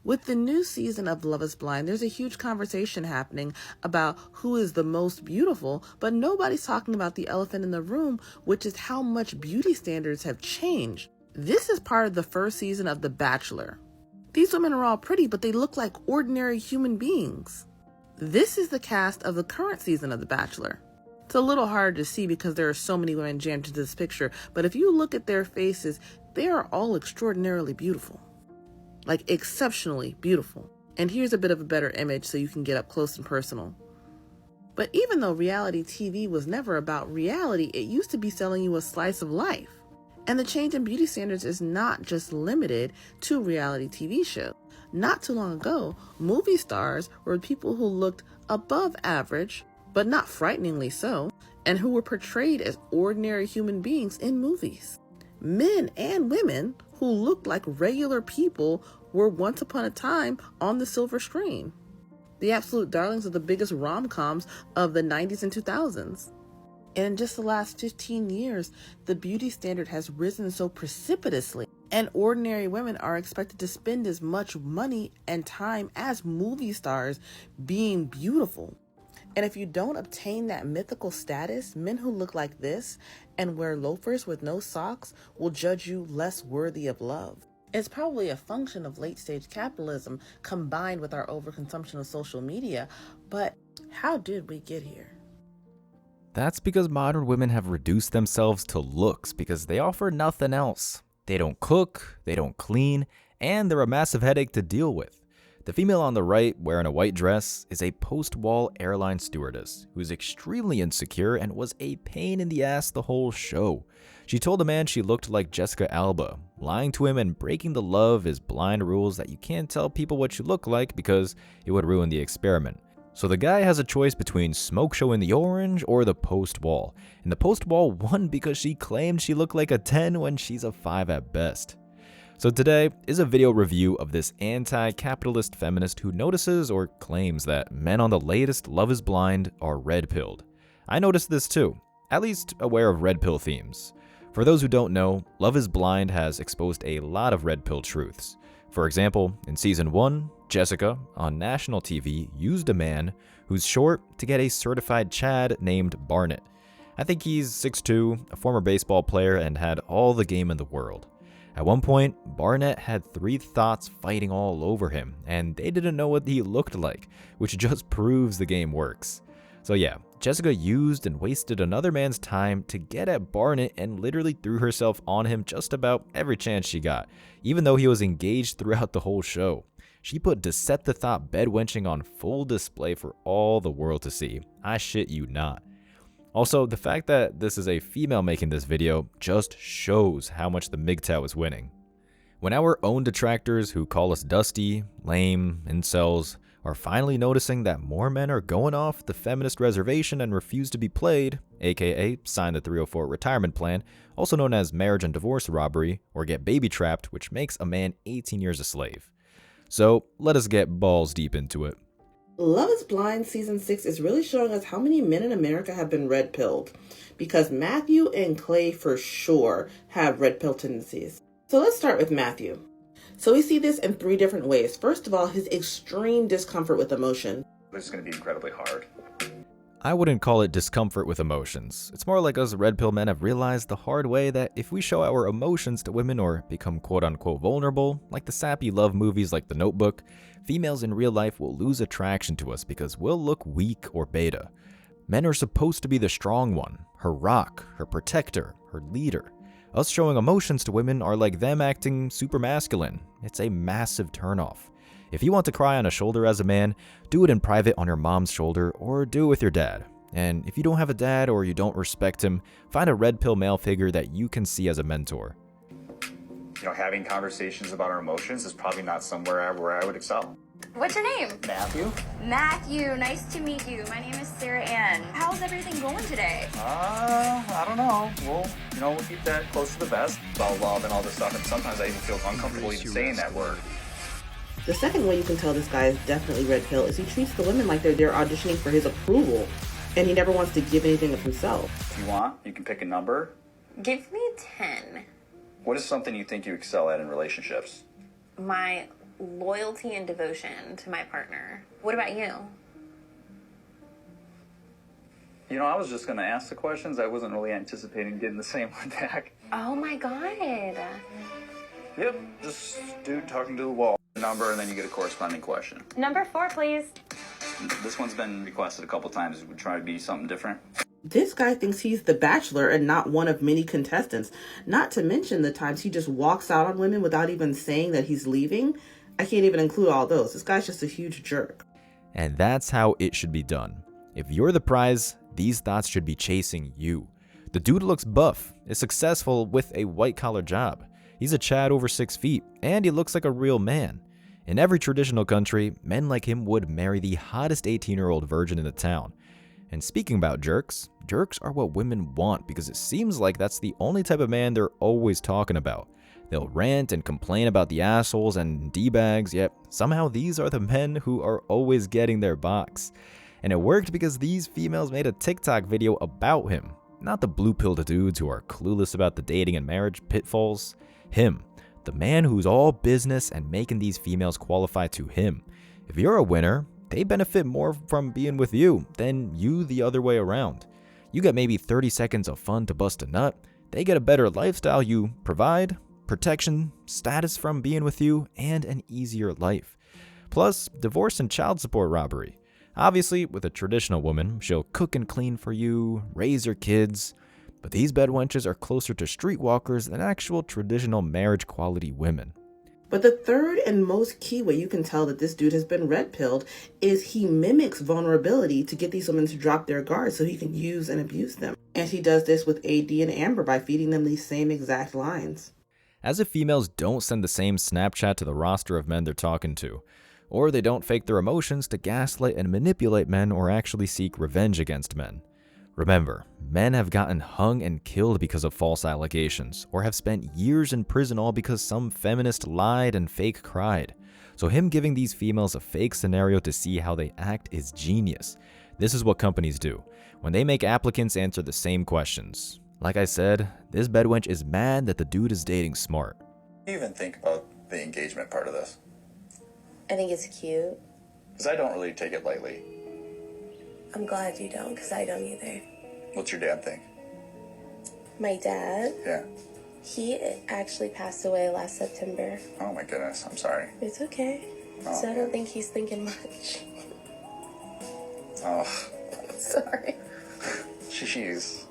With the new season of Love is Blind, there's a huge conversation happening about who is the most beautiful, but nobody's talking about the elephant in the room, which is how much beauty standards have changed. This is part of the first season of The Bachelor. These women are all pretty, but they look like ordinary human beings. This is the cast of the current season of The Bachelor. It's a little hard to see because there are so many women jammed into this picture, but if you look at their faces, they are all extraordinarily beautiful. Like exceptionally beautiful. And here's a bit of a better image so you can get up close and personal. But even though reality TV was never about reality, it used to be selling you a slice of life. And the change in beauty standards is not just limited to reality TV shows. Not too long ago, movie stars were people who looked above average, but not frighteningly so, and who were portrayed as ordinary human beings in movies. Men and women who looked like regular people were once upon a time on the silver screen. The absolute darlings of the biggest rom-coms of the 90s and 2000s. And in just the last 15 years, the beauty standard has risen so precipitously, and ordinary women are expected to spend as much money and time as movie stars being beautiful. And if you don't obtain that mythical status, men who look like this and wear loafers with no socks will judge you less worthy of love. It's probably a function of late-stage capitalism combined with our overconsumption of social media, but how did we get here? That's because modern women have reduced themselves to looks because they offer nothing else. They don't cook, they don't clean, and they're a massive headache to deal with. The female on the right, wearing a white dress, is a post-wall airline stewardess who's extremely insecure and was a pain in the ass the whole show. She told a man she looked like Jessica Alba, lying to him and breaking the Love is Blind rules that you can't tell people what you look like because it would ruin the experiment. So the guy has a choice between smoke show in the orange or the post-wall, and the post-wall won because she claimed she looked like a 10 when she's a 5 at best. So today is a video review of this anti-capitalist feminist who notices or claims that men on the latest Love is Blind are red-pilled. I noticed this too, at least aware of red pill themes. For those who don't know, Love is Blind has exposed a lot of red pill truths. For example, in season 1, Jessica, on national TV, used a man who's short to get a certified Chad named Barnett. I think he's 6'2", a former baseball player, and had all the game in the world. At one point, Barnett had 3 thoughts fighting all over him, and they didn't know what he looked like, which just proves the game works. So yeah, Jessica used and wasted another man's time to get at Barnett and literally threw herself on him just about every chance she got, even though he was engaged throughout the whole show. She put Deset the Thought bedwenching on full display for all the world to see. I shit you not. Also, the fact that this is a female making this video just shows how much the MGTOW is winning. When our own detractors who call us dusty, lame, incels, are finally noticing that more men are going off the feminist reservation and refuse to be played, aka sign the 304 retirement plan, also known as marriage and divorce robbery, or get baby trapped, which makes a man 18 years a slave. So let us get balls deep into it. Love is Blind Season 6 is really showing us how many men in America have been red-pilled, because Matthew and Clay for sure have red-pill tendencies. So let's start with Matthew. So we see this in 3 different ways. First of all, his extreme discomfort with emotion. This is going to be incredibly hard. I wouldn't call it discomfort with emotions. It's more like us red pill men have realized the hard way that if we show our emotions to women or become quote-unquote vulnerable, like the sappy love movies like The Notebook, females in real life will lose attraction to us because we'll look weak or beta. Men are supposed to be the strong one, her rock, her protector, her leader. Us showing emotions to women are like them acting super masculine. It's a massive turnoff. If you want to cry on a shoulder as a man, do it in private on your mom's shoulder or do it with your dad. And if you don't have a dad or you don't respect him, find a red pill male figure that you can see as a mentor. You know, having conversations about our emotions is probably not somewhere where I would excel. What's your name? Matthew? Matthew, nice to meet you. My name is Sarah Ann. How's everything going today? I don't know. We'll keep that close to the vest about love and all this stuff, and sometimes I even feel uncomfortable even saying that word. The second way you can tell this guy is definitely red pill is he treats the women like they're auditioning for his approval, and he never wants to give anything of himself. If you want, you can pick a number. Give me 10. What is something you think you excel at in relationships? My loyalty and devotion to my partner. What about you? You know, I was just going to ask the questions. I wasn't really anticipating getting the same one back. Oh my God. Yep, just dude talking to the wall. Number, and then you get a corresponding question. Number 4, please. This one's been requested a couple times. We try to be something different. This guy thinks he's the bachelor and not one of many contestants. Not to mention the times he just walks out on women without even saying that he's leaving. I can't even include all those. This guy's just a huge jerk. And that's how it should be done. If you're the prize, these thoughts should be chasing you. The dude looks buff, is successful with a white-collar job. He's a Chad over 6 feet, and he looks like a real man. In every traditional country, men like him would marry the hottest 18-year-old virgin in the town. And speaking about jerks, jerks are what women want because it seems like that's the only type of man they're always talking about. They'll rant and complain about the assholes and D-bags, yet somehow these are the men who are always getting their box. And it worked because these females made a TikTok video about him. Not the blue-pilled dudes who are clueless about the dating and marriage pitfalls. Him, the man who's all business and making these females qualify to him. If you're a winner, they benefit more from being with you than you the other way around. You get maybe 30 seconds of fun to bust a nut. They get a better lifestyle you provide, protection, status from being with you, and an easier life. Plus, divorce and child support robbery. Obviously, with a traditional woman, she'll cook and clean for you, raise your kids. But these bedwenches are closer to streetwalkers than actual traditional marriage-quality women. But the third and most key way you can tell that this dude has been red-pilled is he mimics vulnerability to get these women to drop their guard so he can use and abuse them. And he does this with AD and Amber by feeding them these same exact lines. As if females don't send the same Snapchat to the roster of men they're talking to, or they don't fake their emotions to gaslight and manipulate men or actually seek revenge against men. Remember, men have gotten hung and killed because of false allegations, or have spent years in prison all because some feminist lied and fake cried. So him giving these females a fake scenario to see how they act is genius. This is what companies do, when they make applicants answer the same questions. Like I said, this bedwench is mad that the dude is dating smart. What do you even think about the engagement part of this? I think it's cute. Because I don't really take it lightly. I'm glad you don't, because I don't either. What's your dad think? My dad, Yeah. he actually passed away last September. Oh my goodness, I'm sorry. It's okay. Oh, So I don't think he's thinking much. Oh, Sorry. jeez.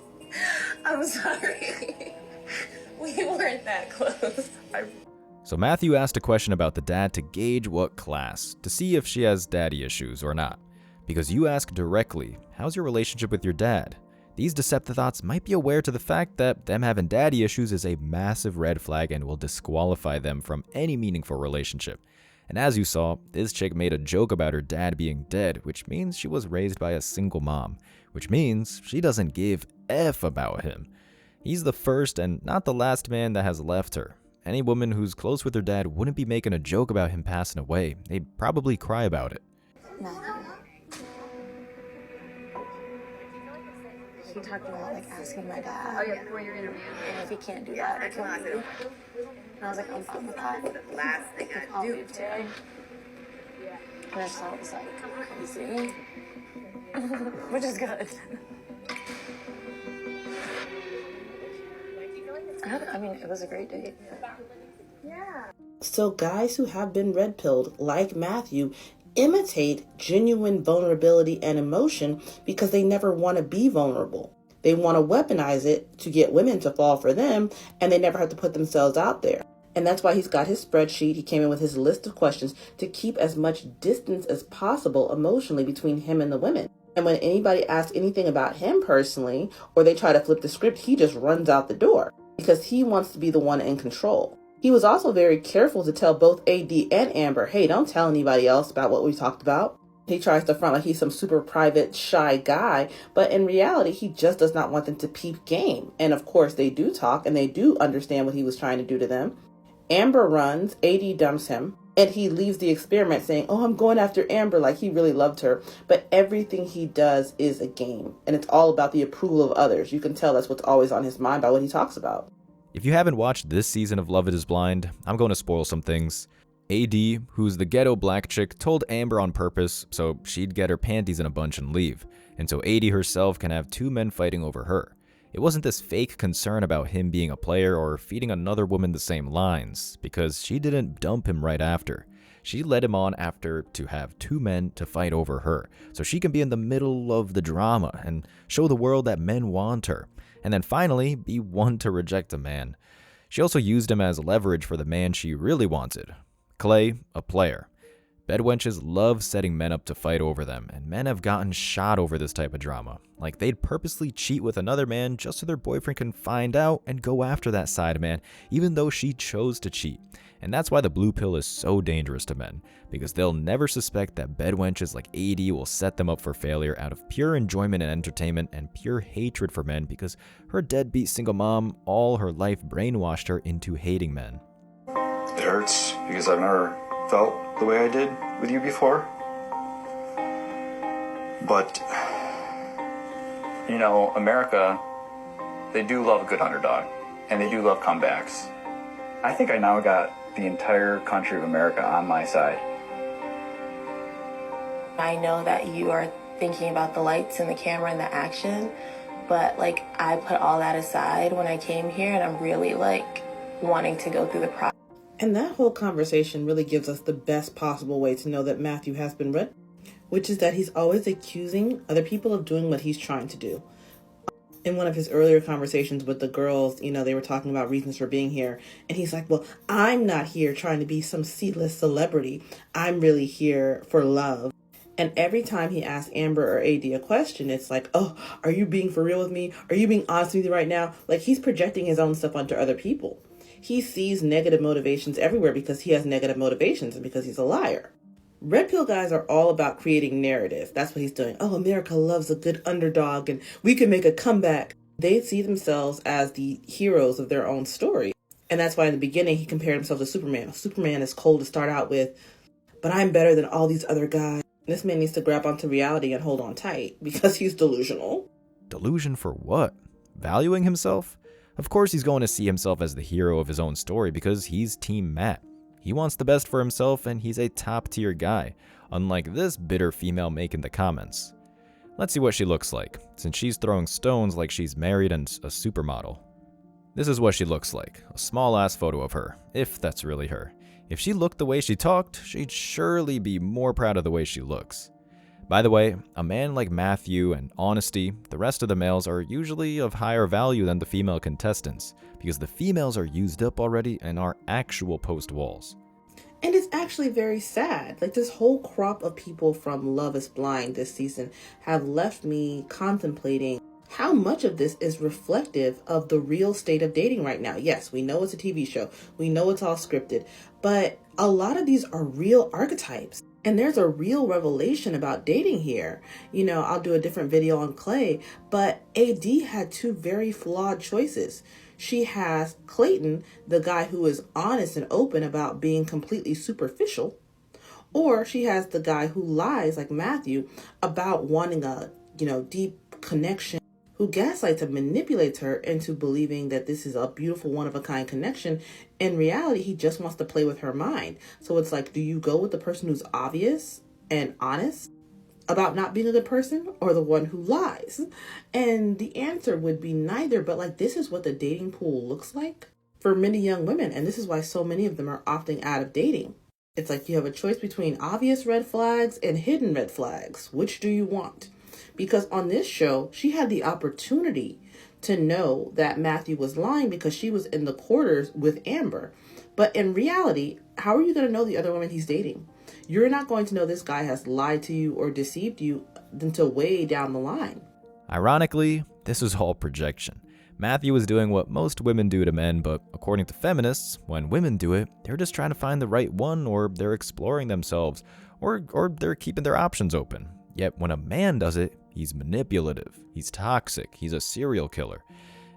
I'm sorry. We weren't that close. So Matthew asked a question about the dad to gauge what class, to see if she has daddy issues or not. Because you ask directly, how's your relationship with your dad? These deceptive thoughts might be aware to the fact that them having daddy issues is a massive red flag and will disqualify them from any meaningful relationship. And as you saw, this chick made a joke about her dad being dead, which means she was raised by a single mom, which means she doesn't give F about him. He's the first and not the last man that has left her. Any woman who's close with her dad wouldn't be making a joke about him passing away. They'd probably cry about it. He talked about like asking my dad. Oh yeah, before your interview. And if he can't do that, I can leave. And I was like, I'm fine with that. The last thing I do too. And I just thought it was like crazy, which is good. I mean, it was a great date. So guys who have been red-pilled, like Matthew, imitate genuine vulnerability and emotion because they never want to be vulnerable. They want to weaponize it to get women to fall for them, and they never have to put themselves out there. And that's why he's got his spreadsheet. He came in with his list of questions to keep as much distance as possible emotionally between him and the women. And when anybody asks anything about him personally, or they try to flip the script, he just runs out the door because he wants to be the one in control. He was also very careful to tell both AD and Amber, hey, don't tell anybody else about what we talked about. He tries to front like he's some super private, shy guy, but in reality, he just does not want them to peep game. And of course, they do talk and they do understand what he was trying to do to them. Amber runs, AD dumps him, and he leaves the experiment saying, oh, I'm going after Amber, like he really loved her. But everything he does is a game, and it's all about the approval of others. You can tell that's what's always on his mind by what he talks about. If you haven't watched this season of Love Is Blind, I'm going to spoil some things. AD, who's the ghetto black chick, told Amber on purpose so she'd get her panties in a bunch and leave, and so AD herself can have two men fighting over her. It wasn't this fake concern about him being a player or feeding another woman the same lines, because she didn't dump him right after. She led him on after to have two men to fight over her, so she can be in the middle of the drama and show the world that men want her, and then finally be one to reject a man. She also used him as leverage for the man she really wanted. Clay, a player. Bedwenches love setting men up to fight over them, and men have gotten shot over this type of drama. Like they'd purposely cheat with another man just so their boyfriend can find out and go after that side man, even though she chose to cheat. And that's why the blue pill is so dangerous to men, because they'll never suspect that bedwenches like AD will set them up for failure out of pure enjoyment and entertainment and pure hatred for men, because her deadbeat single mom all her life brainwashed her into hating men. It hurts because I've never felt the way I did with you before. But, you know, America, they do love a good underdog, and they do love comebacks. I think I now got the entire country of America on my side. I know that you are thinking about the lights and the camera and the action, but like I put all that aside when I came here, and I'm really like wanting to go through the process. And that whole conversation really gives us the best possible way to know that Matthew has been read, which is that he's always accusing other people of doing what he's trying to do. In one of his earlier conversations with the girls, you know, they were talking about reasons for being here. And he's like, well, I'm not here trying to be some C-list celebrity. I'm really here for love. And every time he asks Amber or AD a question, it's like, oh, are you being for real with me? Are you being honest with me right now? Like he's projecting his own stuff onto other people. He sees negative motivations everywhere because he has negative motivations and because he's a liar. Red pill guys are all about creating narrative. That's what he's doing. Oh, America loves a good underdog and we can make a comeback. They see themselves as the heroes of their own story. And that's why in the beginning he compared himself to Superman. Superman is cold to start out with, but I'm better than all these other guys. This man needs to grab onto reality and hold on tight because he's delusional. Delusion for what? Valuing himself? Of course he's going to see himself as the hero of his own story because he's Team Matt. He wants the best for himself and he's a top-tier guy, unlike this bitter female making the comments. Let's see what she looks like, since she's throwing stones like she's married and a supermodel. This is what she looks like, a small-ass photo of her, if that's really her. If she looked the way she talked, she'd surely be more proud of the way she looks. By the way, a man like Matthew and honesty, the rest of the males are usually of higher value than the female contestants, because the females are used up already and are actual post walls. And it's actually very sad. Like this whole crop of people from Love is Blind this season have left me contemplating how much of this is reflective of the real state of dating right now. Yes, we know it's a TV show. We know it's all scripted, but a lot of these are real archetypes. And there's a real revelation about dating here. You know, I'll do a different video on Clay, but AD had two very flawed choices. She has Clayton, the guy who is honest and open about being completely superficial, or she has the guy who lies like Matthew about wanting a, deep connection, who gaslights and manipulates her into believing that this is a beautiful one-of-a-kind connection. In reality, he just wants to play with her mind. So it's like, do you go with the person who's obvious and honest about not being a good person, or the one who lies? And the answer would be neither, but like, this is what the dating pool looks like for many young women. And this is why so many of them are opting out of dating. It's like you have a choice between obvious red flags and hidden red flags. Which do you want? Because on this show, she had the opportunity to know that Matthew was lying because she was in the quarters with Amber. But in reality, how are you going to know the other women he's dating? You're not going to know this guy has lied to you or deceived you until way down the line. Ironically, this is all projection. Matthew is doing what most women do to men, but according to feminists, when women do it, they're just trying to find the right one, or they're exploring themselves, or they're keeping their options open. Yet when a man does it, he's manipulative, he's toxic, he's a serial killer.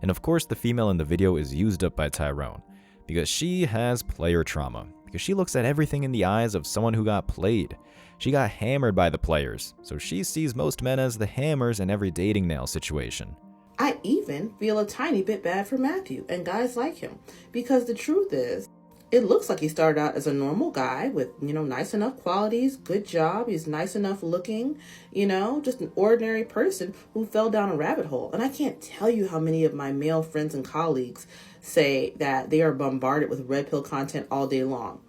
And of course the female in the video is used up by Tyrone, because she has player trauma, because she looks at everything in the eyes of someone who got played. She got hammered by the players, so she sees most men as the hammers in every dating nail situation. I even feel a tiny bit bad for Matthew and guys like him, because the truth is, It looks like he started out as a normal guy with, nice enough qualities, good job. He's nice enough looking, just an ordinary person who fell down a rabbit hole. And I can't tell you how many of my male friends and colleagues say that they are bombarded with red pill content all day long.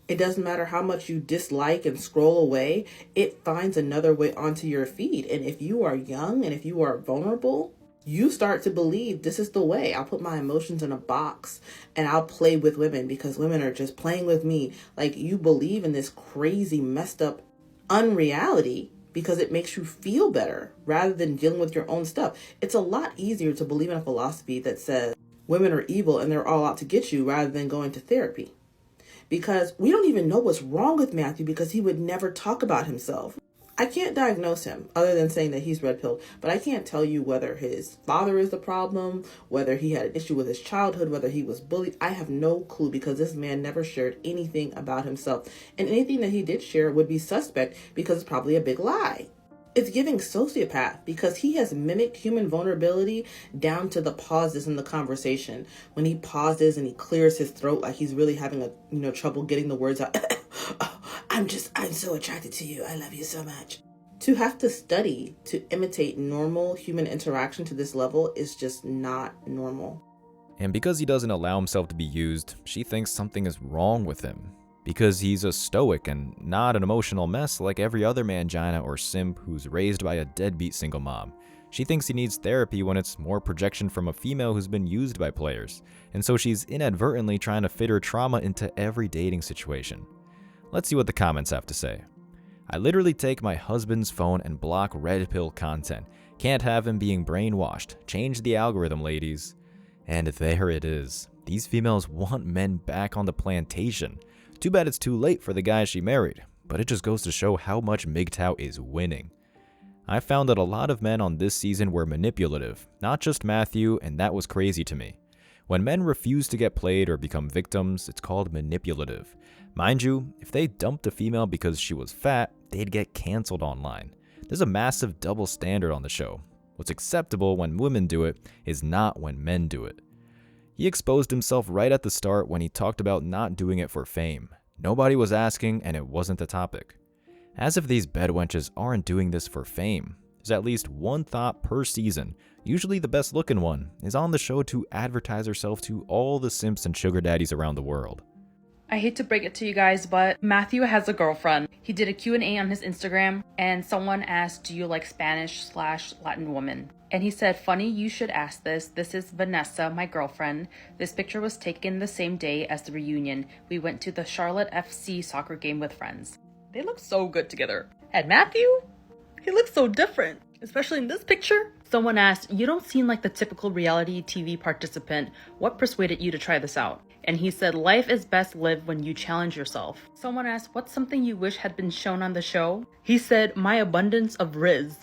It doesn't matter how much you dislike and scroll away, it finds another way onto your feed. And if you are young and if you are vulnerable, you start to believe this is the way. I'll put my emotions in a box and I'll play with women because women are just playing with me. Like, you believe in this crazy, messed up unreality because it makes you feel better rather than dealing with your own stuff. It's a lot easier to believe in a philosophy that says women are evil and they're all out to get you rather than going to therapy. Because we don't even know what's wrong with Matthew because he would never talk about himself. I can't diagnose him other than saying that he's red pilled, but I can't tell you whether his father is the problem, whether he had an issue with his childhood, whether he was bullied. I have no clue because this man never shared anything about himself. And anything that he did share would be suspect because it's probably a big lie. It's giving sociopath because he has mimicked human vulnerability down to the pauses in the conversation. When he pauses and he clears his throat like he's really having trouble getting the words out. I'm so attracted to you. I love you so much. To have to study to imitate normal human interaction to this level is just not normal. And because he doesn't allow himself to be used, she thinks something is wrong with him. Because he's a stoic and not an emotional mess like every other mangina or simp who's raised by a deadbeat single mom. She thinks he needs therapy when it's more projection from a female who's been used by players, and so she's inadvertently trying to fit her trauma into every dating situation. Let's see what the comments have to say. I literally take my husband's phone and block red pill content. Can't have him being brainwashed. Change the algorithm, ladies. And there it is. These females want men back on the plantation. Too bad it's too late for the guy she married, but it just goes to show how much MGTOW is winning. I found that a lot of men on this season were manipulative, not just Matthew, and that was crazy to me. When men refuse to get played or become victims, it's called manipulative. Mind you, if they dumped a female because she was fat, they'd get canceled online. There's a massive double standard on the show. What's acceptable when women do it is not when men do it. He exposed himself right at the start when he talked about not doing it for fame. Nobody was asking and it wasn't the topic. As if these bedwenches aren't doing this for fame. There's at least one thought per season, usually the best looking one, is on the show to advertise herself to all the simps and sugar daddies around the world. I hate to break it to you guys, but Matthew has a girlfriend. He did a Q&A on his Instagram, and someone asked, do you like Spanish/Latin women? And he said, funny you should ask this. This is Vanessa, my girlfriend. This picture was taken the same day as the reunion. We went to the Charlotte FC soccer game with friends. They look so good together. And Matthew? He looks so different, especially in this picture. Someone asked, you don't seem like the typical reality TV participant. What persuaded you to try this out? And he said, life is best lived when you challenge yourself. Someone asked, what's something you wish had been shown on the show? He said, my abundance of riz.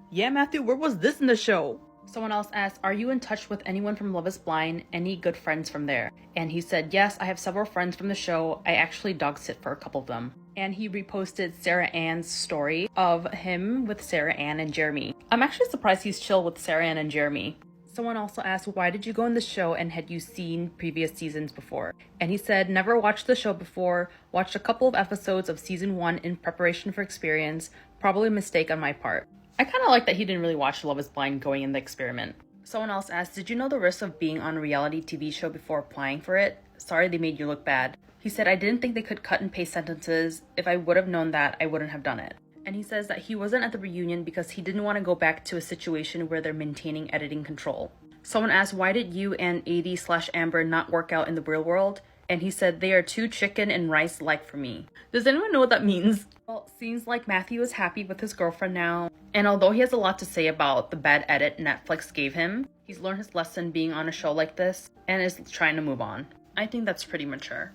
Yeah, Matthew, where was this in the show? Someone else asked, are you in touch with anyone from Love is Blind? Any good friends from there? And he said, yes, I have several friends from the show. I actually dog sit for a couple of them. And he reposted Sarah Ann's story of him with Sarah Ann and Jeremy. I'm actually surprised he's chill with Sarah Ann and Jeremy. Someone also asked, why did you go on the show and had you seen previous seasons before? And he said, never watched the show before, watched a couple of episodes of season 1 in preparation for experience, probably a mistake on my part. I kind of like that he didn't really watch Love is Blind going in the experiment. Someone else asked, did you know the risks of being on a reality TV show before applying for it? Sorry they made you look bad. He said, I didn't think they could cut and paste sentences. If I would have known that, I wouldn't have done it. And he says that he wasn't at the reunion because he didn't want to go back to a situation where they're maintaining editing control. Someone asked, why did you and AD/Amber not work out in the real world? And he said, they are too chicken and rice like for me. Does anyone know what that means? Well, seems like Matthew is happy with his girlfriend now. And although he has a lot to say about the bad edit Netflix gave him, he's learned his lesson being on a show like this and is trying to move on. I think that's pretty mature.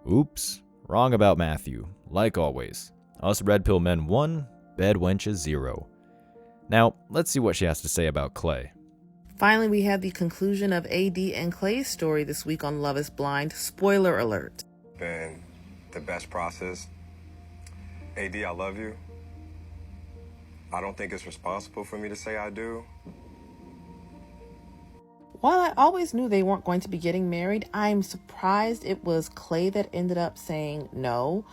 Oops, wrong about Matthew, like always. Us red pill men 1, bed wenches 0. Now, let's see what she has to say about Clay. Finally, we have the conclusion of AD and Clay's story this week on Love is Blind. Spoiler alert. Been the best process. AD, I love you. I don't think it's responsible for me to say I do. While I always knew they weren't going to be getting married, I'm surprised it was Clay that ended up saying no.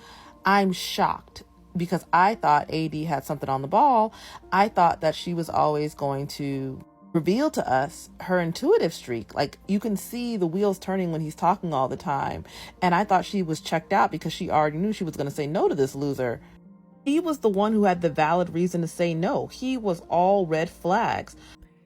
I'm shocked because I thought AD had something on the ball. I thought that she was always going to reveal to us her intuitive streak. Like, you can see the wheels turning when he's talking all the time. And I thought she was checked out because she already knew she was going to say no to this loser. He was the one who had the valid reason to say no. He was all red flags.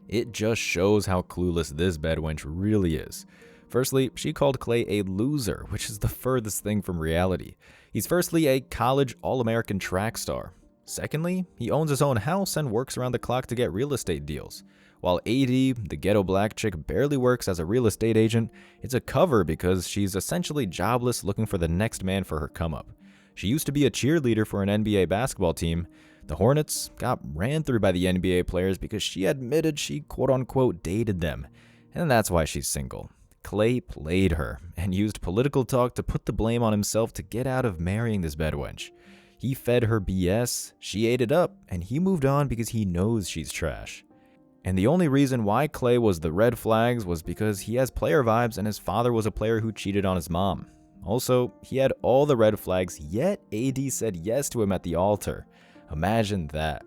It just shows how clueless this bedwench really is. Firstly, she called Clay a loser, which is the furthest thing from reality. He's firstly a college All-American track star. Secondly, he owns his own house and works around the clock to get real estate deals. While AD, the ghetto black chick, barely works as a real estate agent, it's a cover because she's essentially jobless looking for the next man for her come-up. She used to be a cheerleader for an NBA basketball team. The Hornets got ran through by the NBA players because she admitted she quote-unquote dated them, and that's why she's single. Clay played her and used political talk to put the blame on himself to get out of marrying this bedwench. He fed her BS, she ate it up, and he moved on because he knows she's trash. And the only reason why Clay was the red flags was because he has player vibes and his father was a player who cheated on his mom. Also, he had all the red flags, yet AD said yes to him at the altar. Imagine that.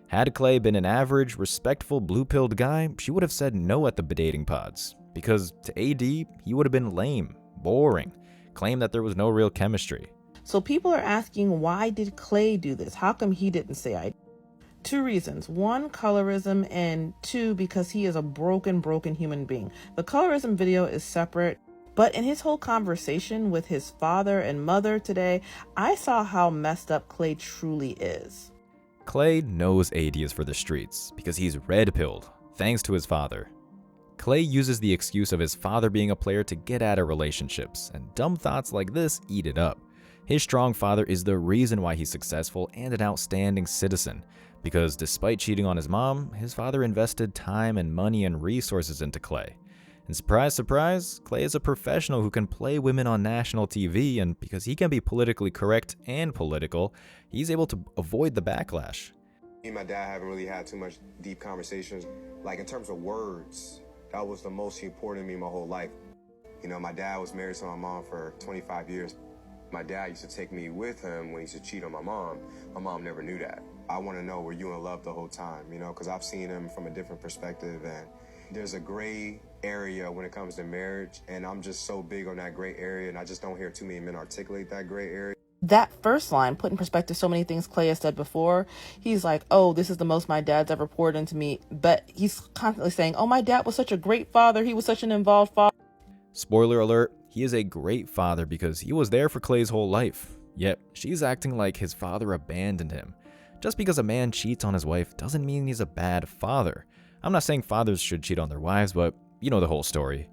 Had Clay been an average, respectful, blue-pilled guy, she would have said no at the dating pods. Because to AD, he would have been lame, boring, claimed that there was no real chemistry. So people are asking, why did Clay do this? How come he didn't say I? Two reasons. One, colorism, and two, because he is a broken human being. The colorism video is separate. But in his whole conversation with his father and mother today, I saw how messed up Clay truly is. Clay knows AD is for the streets because he's red-pilled, thanks to his father. Clay uses the excuse of his father being a player to get out of relationships, and dumb thoughts like this eat it up. His strong father is the reason why he's successful and an outstanding citizen, because despite cheating on his mom, his father invested time and money and resources into Clay. And surprise, surprise, Clay is a professional who can play women on national TV, and because he can be politically correct and political, he's able to avoid the backlash. Me and my dad haven't really had too much deep conversations. Like, in terms of words, that was the most important to me my whole life. You know, my dad was married to my mom for 25 years. My dad used to take me with him when he used to cheat on my mom. My mom never knew that. I want to know, were you in love the whole time, you know, because I've seen him from a different perspective, and there's a gray area when it comes to marriage, and I'm just so big on that gray area, and I just don't hear too many men articulate that gray area. That first line put in perspective so many things Clay has said before. He's like, oh, this is the most my dad's ever poured into me. But he's constantly saying, oh, my dad was such a great father. He was such an involved father. Spoiler alert, he is a great father because he was there for Clay's whole life. Yet, she's acting like his father abandoned him. Just because a man cheats on his wife doesn't mean he's a bad father. I'm not saying fathers should cheat on their wives, but you know the whole story.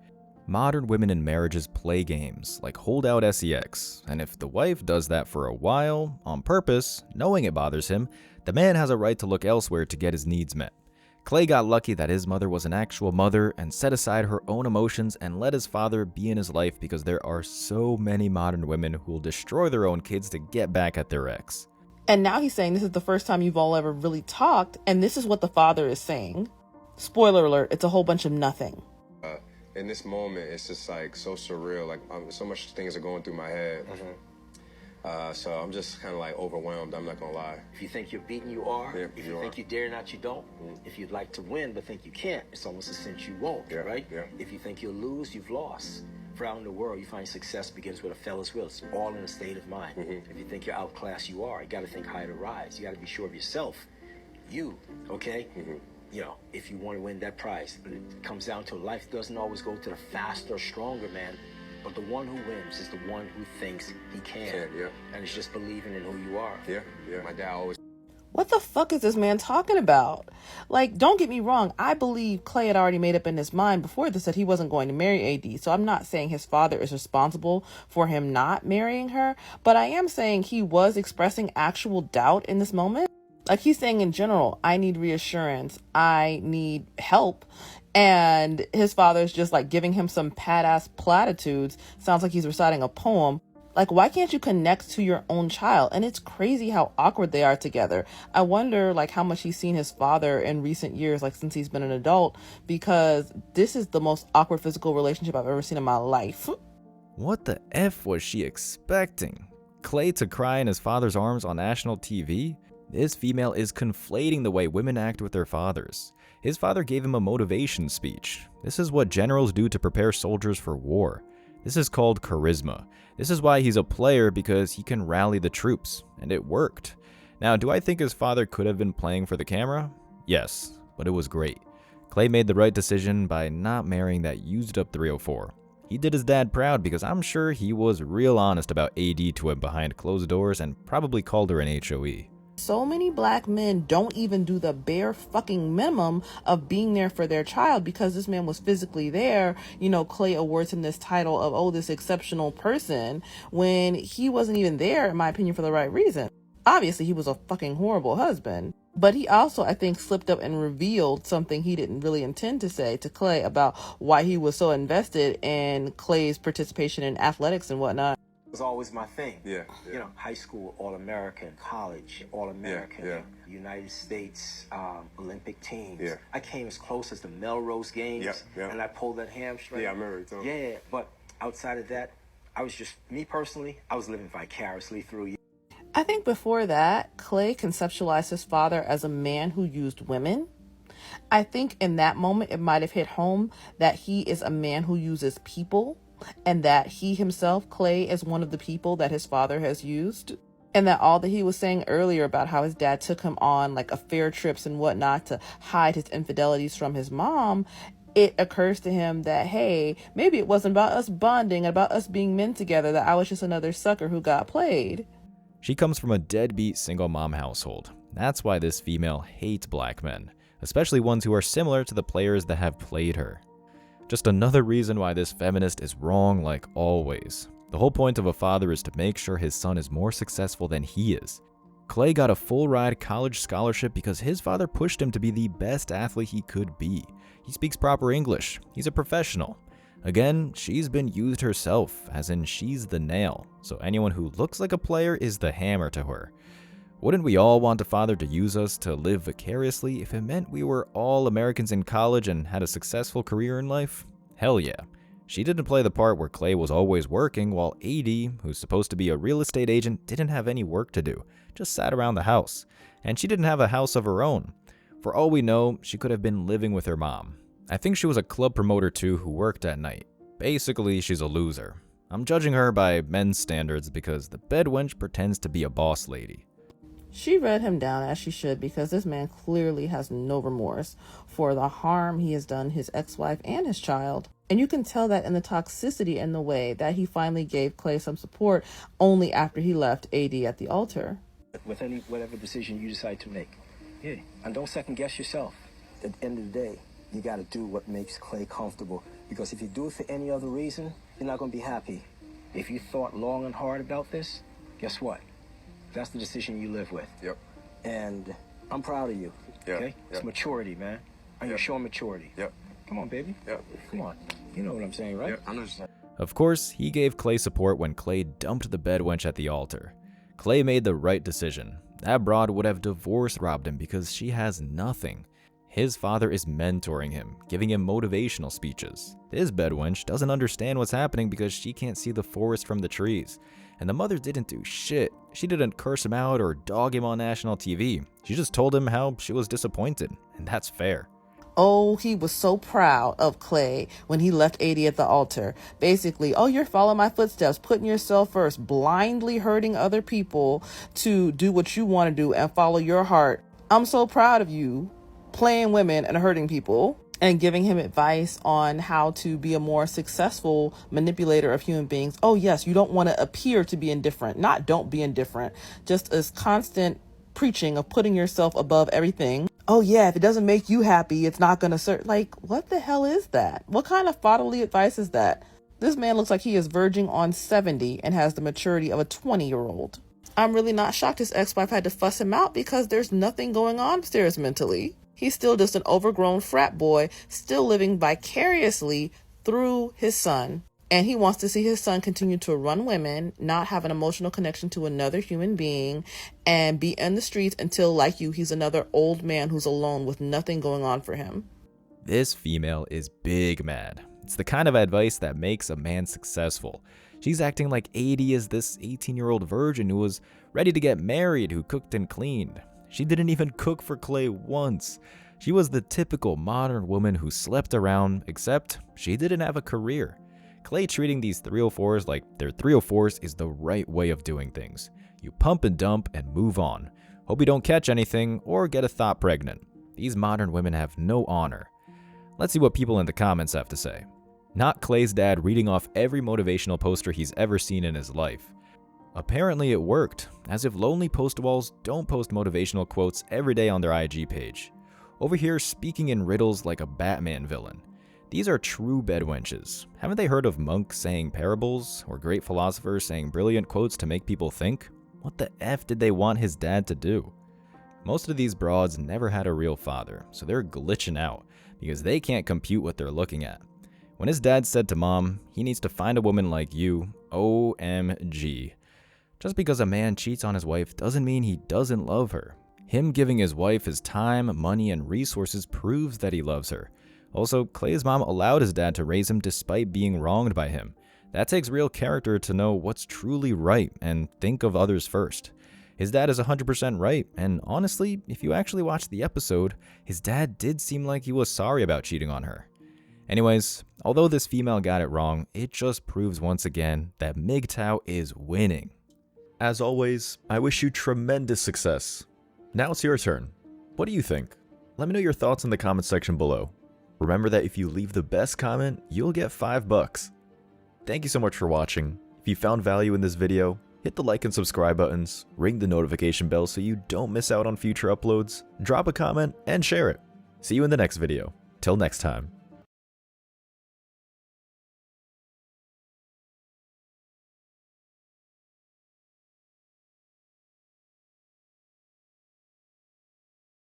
Modern women in marriages play games, like hold out sex, and if the wife does that for a while, on purpose, knowing it bothers him, the man has a right to look elsewhere to get his needs met. Clay got lucky that his mother was an actual mother and set aside her own emotions and let his father be in his life because there are so many modern women who will destroy their own kids to get back at their ex. And now he's saying this is the first time you've all ever really talked, and this is what the father is saying. Spoiler alert, it's a whole bunch of nothing. In this moment, it's just like so surreal. Like so much things are going through my head. So I'm just kind of like overwhelmed. I'm not gonna lie. If you think you're beaten, you are. Yeah, if you think you dare not, you don't. If you'd like to win but think you can't, it's almost a sense you won't, right? Yeah. If you think you'll lose, you've lost. For out in the world, you find success begins with a fella's will. It's all in a state of mind. If you think you're outclassed, you are. You got to think higher to rise. You got to be sure of yourself. You, okay? You know, if you want to win that prize. But it comes down to life doesn't always go to the faster, stronger man. But the one who wins is the one who thinks he can. And it's just believing in who you are. Yeah. My dad always... What the fuck is this man talking about? Like, don't get me wrong. I believe Clay had already made up in his mind before this that he wasn't going to marry AD. So I'm not saying his father is responsible for him not marrying her. But I am saying he was expressing actual doubt in this moment. Like, he's saying in general, I need reassurance. I need help. And his father's just like giving him some pat-ass platitudes. Sounds like he's reciting a poem. Like, why can't you connect to your own child? And it's crazy how awkward they are together. I wonder, like, how much he's seen his father in recent years, like, since he's been an adult, because this is the most awkward physical relationship I've ever seen in my life. What the F was she expecting? Clay to cry in his father's arms on national TV? This female is conflating the way women act with their fathers. His father gave him a motivation speech. This is what generals do to prepare soldiers for war. This is called charisma. This is why he's a player, because he can rally the troops, and it worked. Now, do I think his father could have been playing for the camera? Yes, but it was great. Clay made the right decision by not marrying that used up 304. He did his dad proud because I'm sure he was real honest about AD to him behind closed doors and probably called her an HOE. So many black men don't even do the bare fucking minimum of being there for their child because this man was physically there. You know, Clay awards him this title of, oh, this exceptional person, when he wasn't even there, in my opinion, for the right reason. Obviously, he was a fucking horrible husband. But he also, I think, slipped up and revealed something he didn't really intend to say to Clay about why he was so invested in Clay's participation in athletics and whatnot. Was always my thing. Yeah. You know, high school All-American, college All-American, Yeah. United States Olympic teams. Yeah. I came as close as the Melrose Games, Yeah. and I pulled that hamstring. Yeah, I remember you told me. Yeah, but outside of that, I was just, me personally, I was living vicariously through you. I think before that, Clay conceptualized his father as a man who used women. I think in that moment, it might have hit home that he is a man who uses people, and that he himself, Clay, is one of the people that his father has used. And that all that he was saying earlier about how his dad took him on like affair trips and whatnot to hide his infidelities from his mom, it occurs to him that, hey, maybe it wasn't about us bonding, about us being men together, that I was just another sucker who got played. She comes from a deadbeat single mom household. That's why this female hates black men, especially ones who are similar to the players that have played her. Just another reason why this feminist is wrong like always. The whole point of a father is to make sure his son is more successful than he is. Clay got a full-ride college scholarship because his father pushed him to be the best athlete he could be. He speaks proper English. He's a professional. Again, she's been used herself, as in she's the nail, so anyone who looks like a player is the hammer to her. Wouldn't we all want a father to use us to live vicariously if it meant we were all Americans in college and had a successful career in life? Hell yeah. She didn't play the part where Clay was always working while AD, who's supposed to be a real estate agent, didn't have any work to do, just sat around the house. And she didn't have a house of her own. For all we know, she could have been living with her mom. I think she was a club promoter too who worked at night. Basically, she's a loser. I'm judging her by men's standards because the bedwench pretends to be a boss lady. She read him down as she should, because this man clearly has no remorse for the harm he has done his ex-wife and his child. And you can tell that in the toxicity and the way that he finally gave Clay some support only after he left AD at the altar. With whatever decision you decide to make. Yeah. And don't second guess yourself. At the end of the day, you got to do what makes Clay comfortable. Because if you do it for any other reason, you're not going to be happy. If you thought long and hard about this, guess what? That's the decision you live with. Yep. And I'm proud of you. Yep. Okay? Yep. It's maturity, man. And you're showing maturity. Yep. Come on, baby. Yep. Come on. You know what I'm saying, right? Yep. I understand. Of course, he gave Clay support when Clay dumped the bedwench at the altar. Clay made the right decision. That broad would have divorce robbed him because she has nothing. His father is mentoring him, giving him motivational speeches. This bedwench doesn't understand what's happening because she can't see the forest from the trees. And the mother didn't do shit. She didn't curse him out or dog him on national TV. She just told him how she was disappointed, and that's fair. Oh, he was so proud of Clay when he left AD at the altar. Basically, oh, you're following my footsteps, putting yourself first, blindly hurting other people to do what you want to do and follow your heart. I'm so proud of you, playing women and hurting people, and giving him advice on how to be a more successful manipulator of human beings. Oh, yes, you don't want to appear to be indifferent. Not don't be indifferent. Just as constant preaching of putting yourself above everything. Oh, yeah, if it doesn't make you happy, it's not going to serve. Like, what the hell is that? What kind of fatherly advice is that? This man looks like he is verging on 70 and has the maturity of a 20-year-old. I'm really not shocked his ex-wife had to fuss him out because there's nothing going on upstairs mentally. He's still just an overgrown frat boy, still living vicariously through his son. And he wants to see his son continue to run women, not have an emotional connection to another human being, and be in the streets until, like you, he's another old man who's alone with nothing going on for him. This female is big mad. It's the kind of advice that makes a man successful. She's acting like 80 is this 18-year-old virgin who was ready to get married, who cooked and cleaned. She didn't even cook for Clay once. She was the typical modern woman who slept around, except she didn't have a career. Clay treating these 304s like they're 304s is the right way of doing things. You pump and dump and move on. Hope you don't catch anything or get a thought pregnant. These modern women have no honor. Let's see what people in the comments have to say. Not Clay's dad reading off every motivational poster he's ever seen in his life. Apparently it worked, as if lonely post walls don't post motivational quotes every day on their IG page. Over here speaking in riddles like a Batman villain. These are true bedwenches. Haven't they heard of monks saying parables, or great philosophers saying brilliant quotes to make people think? What the F did they want his dad to do? Most of these broads never had a real father, so they're glitching out, because they can't compute what they're looking at. When his dad said to mom, he needs to find a woman like you, OMG. Just because a man cheats on his wife doesn't mean he doesn't love her. Him giving his wife his time, money, and resources proves that he loves her. Also, Clay's mom allowed his dad to raise him despite being wronged by him. That takes real character to know what's truly right and think of others first. His dad is 100% right, and honestly, if you actually watch the episode, his dad did seem like he was sorry about cheating on her. Anyways, although this female got it wrong, it just proves once again that MGTOW is winning. As always, I wish you tremendous success. Now it's your turn. What do you think? Let me know your thoughts in the comment section below. Remember that if you leave the best comment, you'll get $5. Thank you so much for watching. If you found value in this video, hit the like and subscribe buttons, ring the notification bell so you don't miss out on future uploads, drop a comment, and share it. See you in the next video. Till next time.